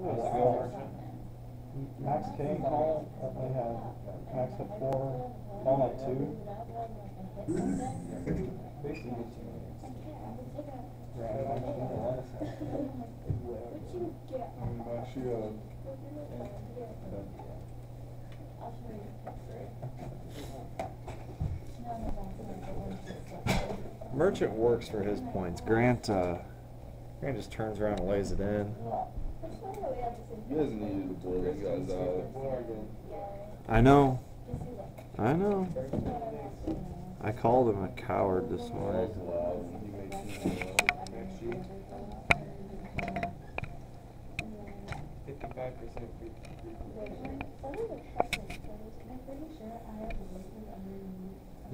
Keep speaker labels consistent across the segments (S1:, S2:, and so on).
S1: Wow. Max K call, they have Max at 4, call at 2. Basically gets you
S2: Merchant works for his points. Grant just turns around and lays it in.
S3: He doesn't need to blow these guys out.
S2: I know. I called him a coward this morning.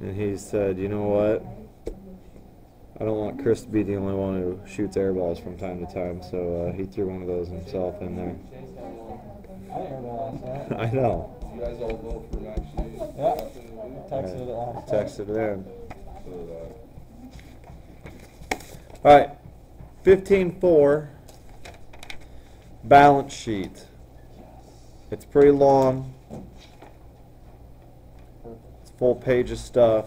S2: And he said, you know what? I don't want Chris to be the only one who shoots air balls from time to time, so he threw one of those himself in there.
S1: I didn't realize that.
S2: I know.
S3: You guys all vote for Max Shea?
S1: Yeah. Texted it last night.
S2: Texted it in. All right. 15.4. Balance sheet. It's pretty long. It's a full page of stuff.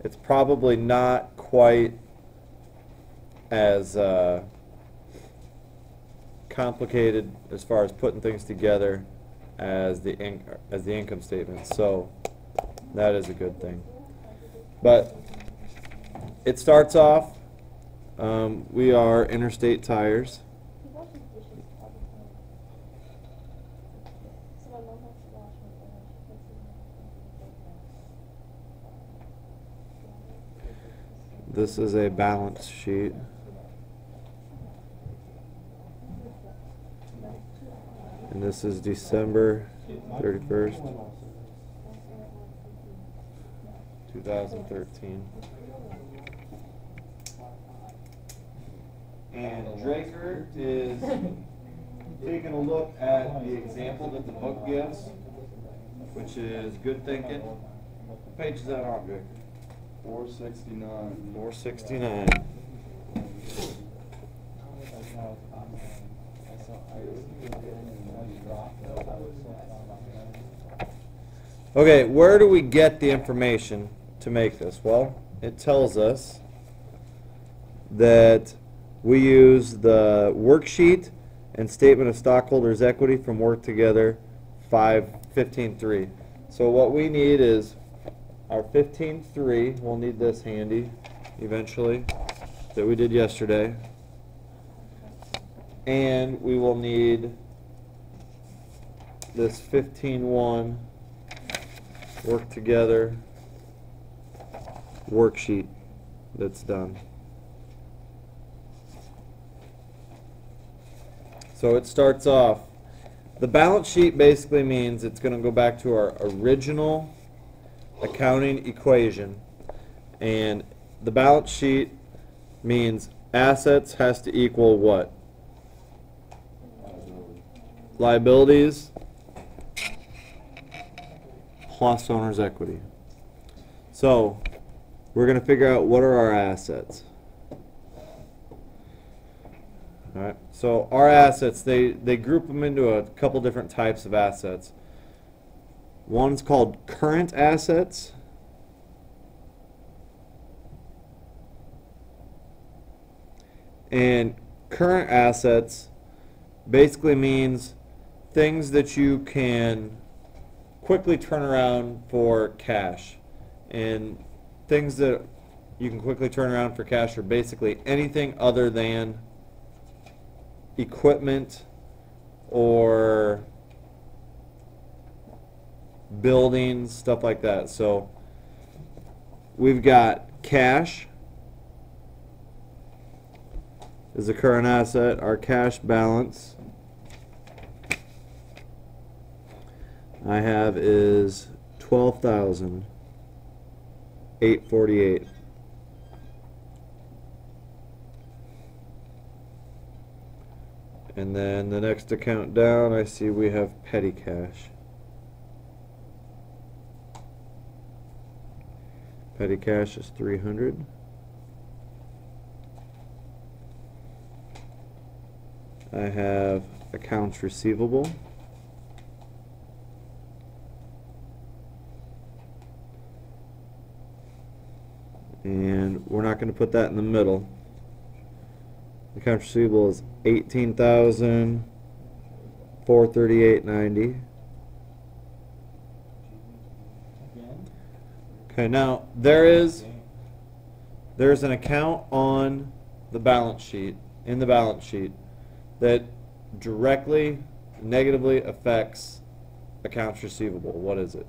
S2: It's probably not quite as complicated as far as putting things together as the income statement. So that is a good thing. But it starts off. We are Interstate Tires. This is a balance sheet. And this is December 31st, 2013. And Draker is taking a look at the example that the book gives, which is good thinking. What page is that on, Draker?
S3: 469.
S2: 469. Okay, where do we get the information to make this? Well, it tells us that we use the worksheet and statement of stockholders' equity from Work Together 15.3. So what we need is our 15.3. We'll need this handy eventually that we did yesterday. And we will need this 15.1 Work Together worksheet that's done. So it starts off, the balance sheet basically means it's going to go back to our original accounting equation, and the balance sheet means assets has to equal what? Liabilities plus owner's equity. So we're going to figure out what are our assets. All right. So our assets, they group them into a couple different types of assets. One's called current assets. And current assets basically means things that you can quickly turn around for cash. And things that you can quickly turn around for cash are basically anything other than equipment or buildings, stuff like that. So we've got cash is a current asset. Our cash balance I have is $12,848. And then the next account down, I see we have petty cash. Petty cash is 300. I have accounts receivable. And we're not going to put that in the middle. Accounts receivable is $18,438.90. Okay, now there's an account on the balance sheet, in the balance sheet, that directly negatively affects accounts receivable. What is it?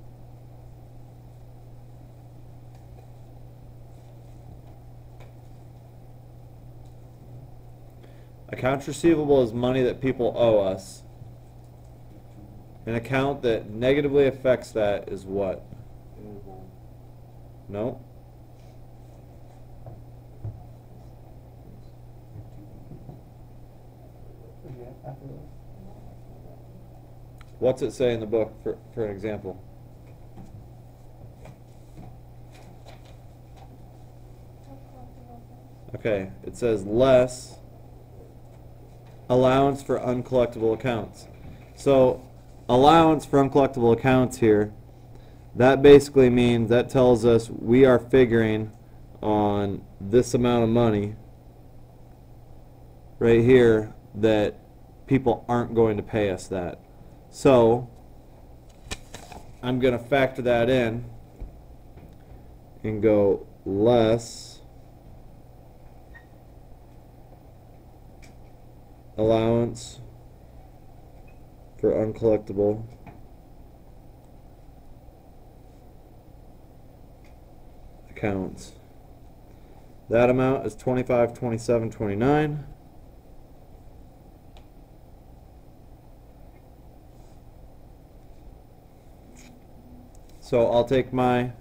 S2: Accounts receivable is money that people owe us. An account that negatively affects that is what? No? What's it say in the book for an example? Okay, it says less allowance for uncollectible accounts. So allowance for uncollectible accounts here, that basically means, that tells us we are figuring on this amount of money right here that people aren't going to pay us that. So I'm going to factor that in and go less allowance for uncollectible accounts. That amount is $25,27.29. So I'll take my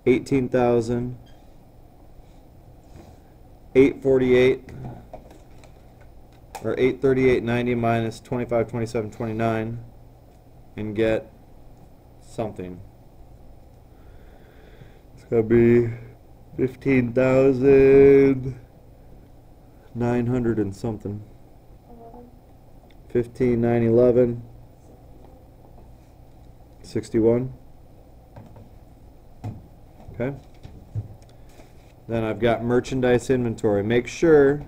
S2: $18,848 or $838.90 minus $25,27.29 and get something. It's gonna be 15,900 and something. 15,911 61. Okay. Then I've got merchandise inventory. Make sure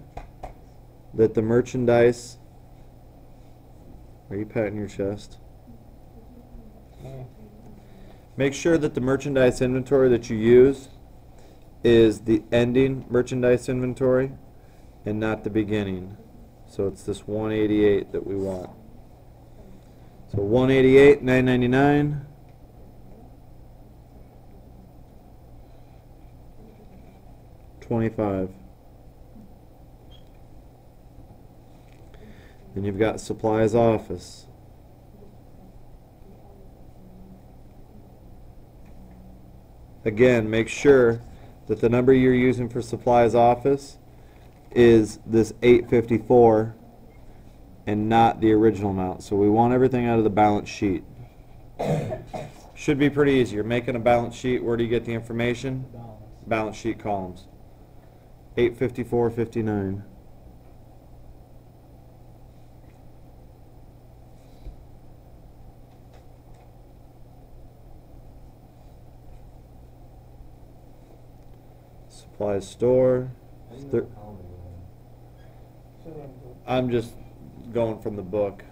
S2: that the merchandise, are you patting your chest? Make sure that the merchandise inventory that you use is the ending merchandise inventory and not the beginning. So it's this 188 that we want. So 188,999. $25. Then you've got supplies office. Again, make sure that the number you're using for supplies office is this 854 and not the original amount. So we want everything out of the balance sheet. Should be pretty easy. You're making a balance sheet. Where do you get the information? Balance sheet columns. 854.59. Supplies store. I'm just going from the book.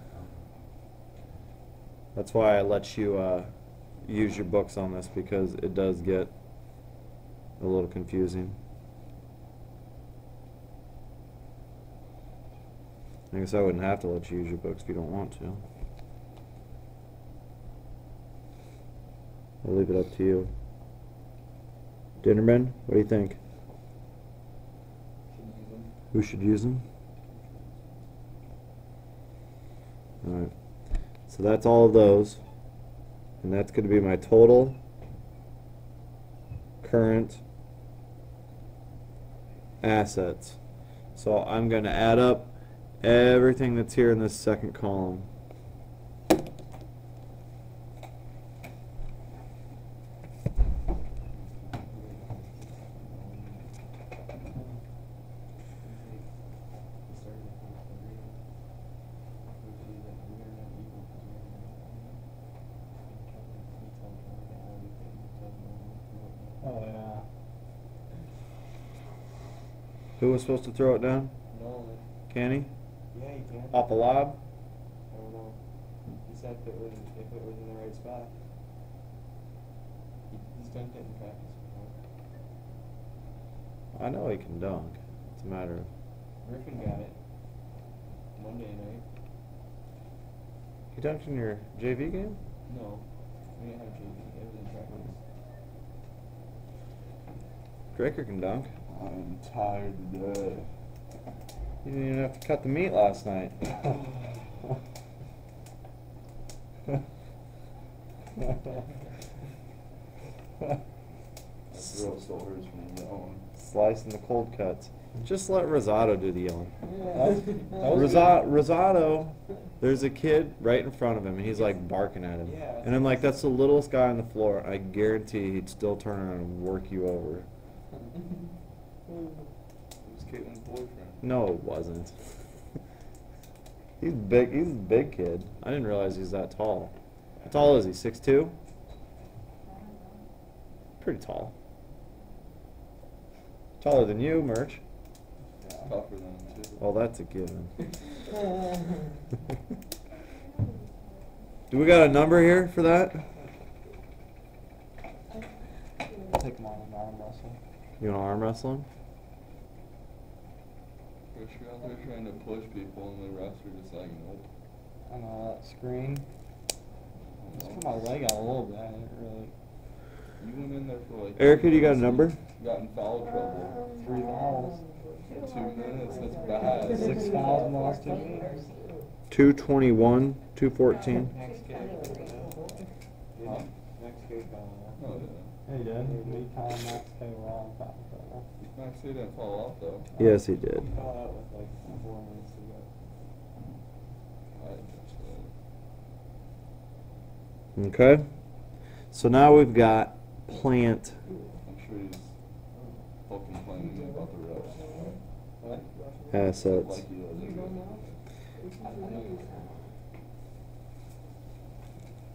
S2: That's why I let you use your books on this, because it does get a little confusing. I guess I wouldn't have to let you use your books if you don't want to. I'll leave it up to you. Dinnerman, what do you think? Who should use them? Alright. So that's all of those. And that's going to be my total current assets. So I'm going to add up everything that's here in this second column. Who was supposed to throw it down?
S1: No.
S2: Can he?
S1: Yeah, you can.
S2: Off a lob?
S1: I don't know. He said if it was in the right spot. He's done it in practice before.
S2: I know he can dunk. It's a matter of.
S1: Griffin got it Monday night.
S2: He dunked in your JV game?
S1: No, we didn't have JV. It was in practice.
S2: Draker can dunk.
S3: I'm tired today.
S2: You didn't even have to cut the meat last night.
S3: My throat still hurts from yelling.
S2: Slicing the cold cuts. Just let Rosado do the yelling.
S1: That was
S2: Rosado, there's a kid right in front of him, and he's like barking at him.
S1: Yeah.
S2: And I'm like, that's the littlest guy on the floor. I guarantee he'd still turn around and work you over.
S3: It was Caitlin's boyfriend.
S2: No, it wasn't. He's big. He's a big kid. I didn't realize he's that tall. How tall is he? 6'2"? Pretty tall. Taller than you, Merch.
S3: Tougher than him, too.
S2: Well, that's a given. Do we got a number here for that?
S1: Take him on an arm wrestle.
S2: You want to arm wrestle him?
S3: Chris, you're out there trying to push people, and the refs are just like, nope.
S1: I know that screen. Just put my leg out a little bit. I didn't really.
S3: You went in there for like.
S2: Erica, do you got a number?
S3: Got in foul trouble.
S1: 3 fouls.
S3: 2 minutes, that's bad.
S1: 6 fouls in the last 2 games.
S2: 221, 214.
S1: Next kick.
S3: Huh?
S1: Next kick.
S3: Oh,
S1: Yeah, he did. We caught him Max K wrong foul trouble.
S3: yeah. Max K didn't fall off, though.
S2: Yes, he did.
S1: He caught out with like 4 minutes to go.
S3: I didn't touch that.
S2: Okay. So now we've got plant
S3: I'm sure he's still complaining to me about the refs.
S1: What?
S2: assets.
S3: Like he doesn't.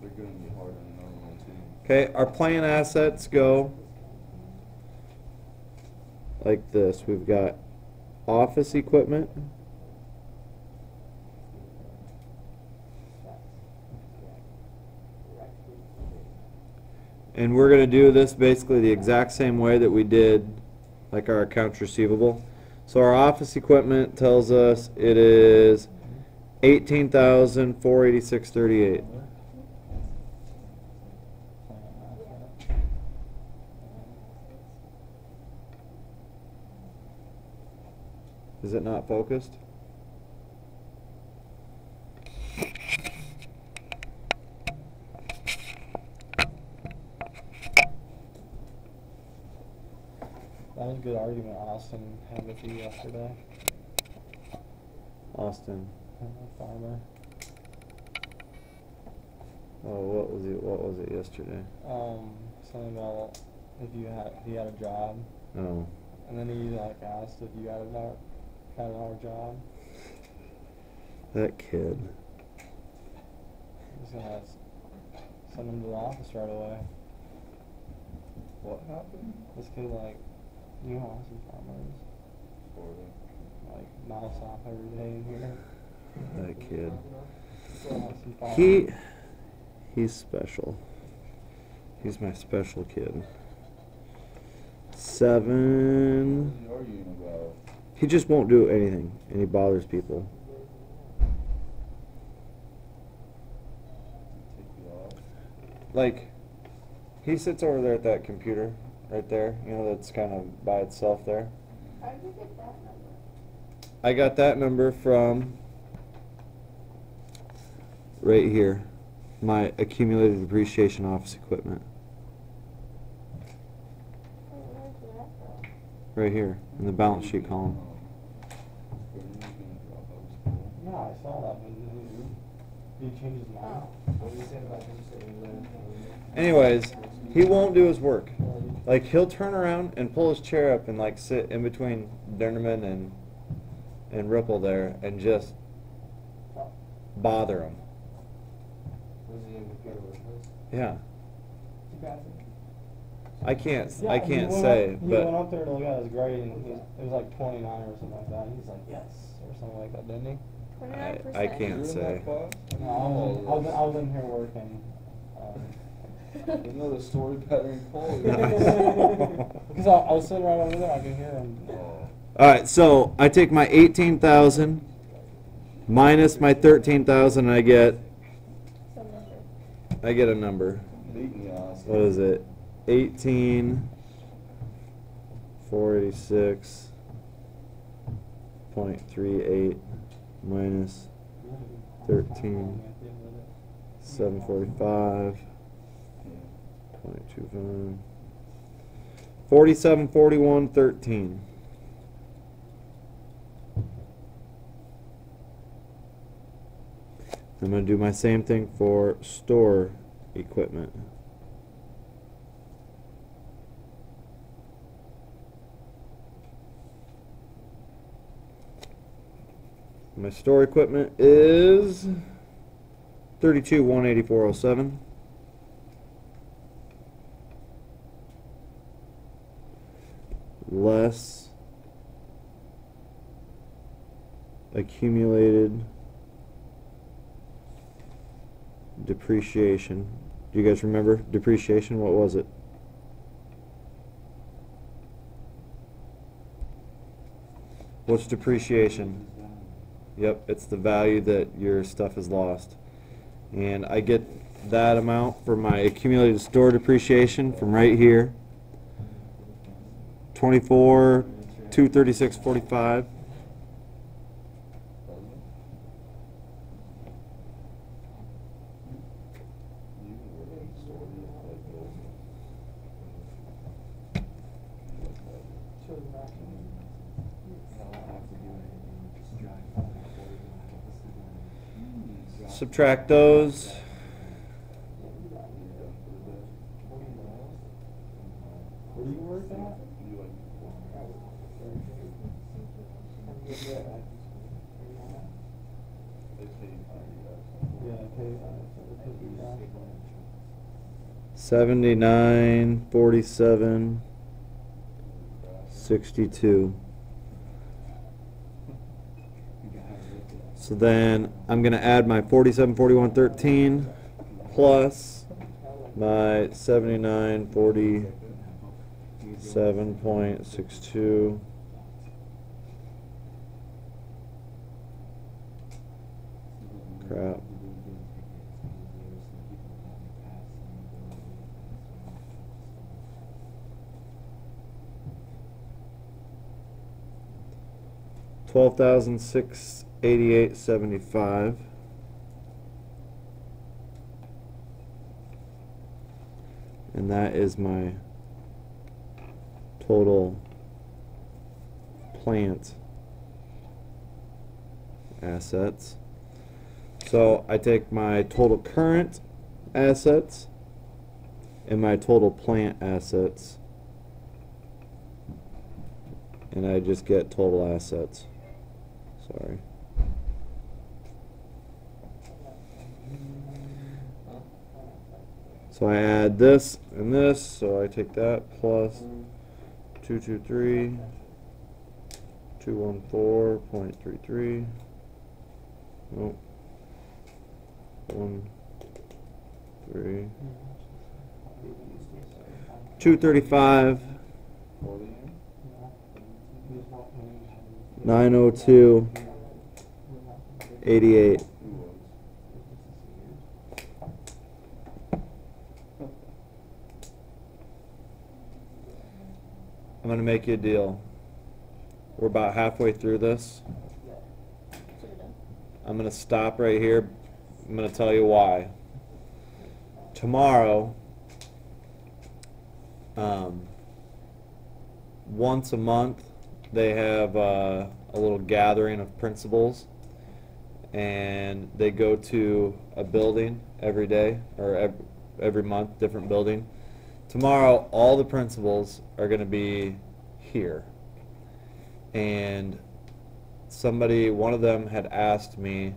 S3: They're going to be hard on the number one team.
S2: Okay, our plant assets go like this. We've got office equipment. And we're going to do this basically the exact same way that we did like our accounts receivable. So our office equipment tells us it is $18,486.38. Is it not focused?
S1: That was a good argument Austin had with you yesterday.
S2: Austin.
S1: Farmer.
S2: Oh, what was it yesterday?
S1: Something about if he had a job,
S2: Oh.
S1: and then he like asked if you had another job.
S2: That kid.
S1: He's gonna send him to the office right away.
S3: What happened?
S1: This kid like, you know, Austin Farmers like mouse off every day in here.
S2: That kid.
S1: Austin Farmers.
S2: He's special. He's my special kid. 7.
S3: What are you arguing about?
S2: He just won't do anything, and he bothers people.
S3: Take you off?
S2: Like, he sits over there at that computer, right there. You know, that's kind of by itself there.
S4: How did you get that number?
S2: I got that number from right here, my accumulated depreciation office equipment.
S4: Where's that from?
S2: Right here in the balance sheet column.
S3: Gordon was gonna drop out of school.
S1: No, I saw that, but did he change his mind? What did he say about him saying
S2: Anyways, he won't do his work. Like, he'll turn around and pull his chair up and like sit in between Dernerman and Ripple there and just bother him.
S1: Was he in computer with us?
S2: Yeah. I can't
S1: Yeah, he went
S2: say,
S1: up, he
S2: but
S1: went up there to look at his grade, and it was like 29 or something like that. He's like, yes, or something like that, didn't he?
S4: 29%.
S2: I can't
S3: You were in
S2: say.
S3: that class?
S1: No, I was in here working.
S3: You know the story better than Paul.
S1: Because I was sitting right over there, I could hear him.
S3: Oh.
S2: Alright, so I take my 18,000 minus my 13,000 and I get
S4: Some number.
S2: a number.
S3: Beat me, honestly.
S2: What is it? 18,486.38 minus 13,745.25. 4741.13. I'm going to do my same thing for store equipment. My store equipment is 32,184.07. Less accumulated depreciation. Do you guys remember depreciation? What was it? What's depreciation? Yep, it's the value that your stuff has lost. And I get that amount for my accumulated store depreciation from right here. 24,236.45. Subtract those.
S1: Where do you work at? Yeah, okay.
S2: 79,47,62. So then I'm going to add my 47,41.13 plus my 79,47.62. Crap. $12,688.75. And that is my total plant assets. So I take my total current assets and my total plant assets, and I just get total assets. Sorry. So I add this and this, so I take that plus 223, 214.33. Nope. 1, 3, 235, 902, 88. I'm going to make you a deal. We're about halfway through this. I'm going to stop right here. I'm going to tell you why. Tomorrow, once a month, they have a little gathering of principals, and they go to a building every day, or every month, different building. Tomorrow, all the principals are going to be here. And one of them had asked me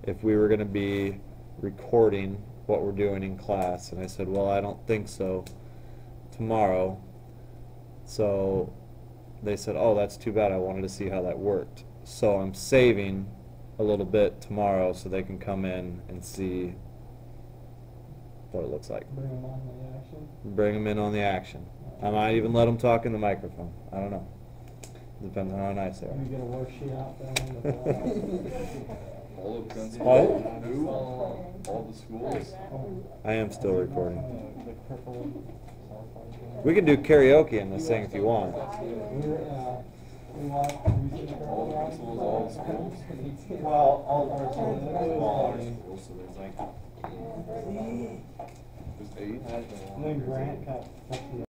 S2: if we were going to be recording what we're doing in class, and I said, well, I don't think so. tomorrow. So they said, oh, that's too bad. I wanted to see how that worked. So I'm saving a little bit tomorrow so they can come in and see what it looks like.
S1: Bring them on the action.
S2: Bring them in on the action. I might even let them talk in the microphone. I don't know. Depends on how nice they
S1: You
S2: are.
S1: get a worksheet out there on the fly.
S3: All of Pennsylvania,
S2: What?
S3: who? All the schools.
S2: I am still recording.
S1: The crippled cell phone thing.
S2: We can do karaoke in this thing if you want.
S1: We want,
S3: All the principals, all the schools.
S1: well, all the
S3: All the
S1: principals.
S3: schools, so there's like, there's 8.
S1: And then Grant got 50